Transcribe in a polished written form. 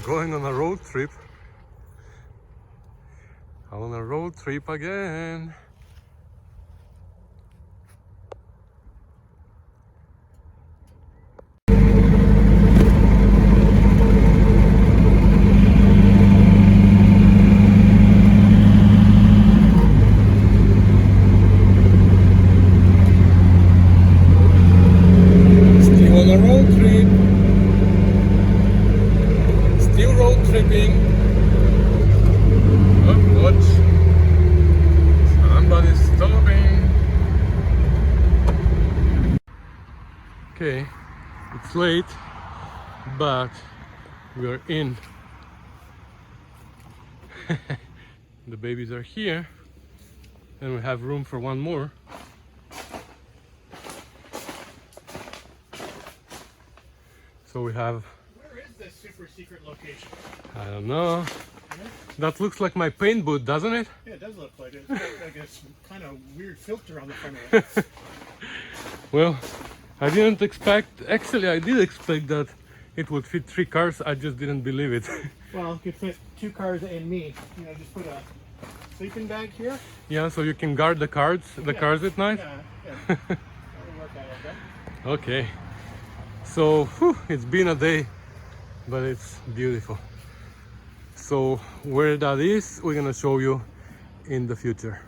going on a road trip. On a road trip again. Still on a road trip. Still road tripping. Oh, watch. Somebody's stopping. Okay, it's late, but we are in. The babies are here, and we have room for one more. So we have. Where is this super secret location? I don't know. That looks like my paint booth, doesn't it? Yeah, it does look like it. It's got like a kind of weird filter on the front of it. Well, I didn't expect, actually I did expect that it would fit 3 cars, I just didn't believe it. Well, it could fit 2 cars and me. You know, just put a sleeping bag here. Yeah, so you can guard the cars at night? Yeah, yeah. That'll work out okay. Okay. So, whew, it's been a day, but it's beautiful. So, where that is, we're gonna show you in the future.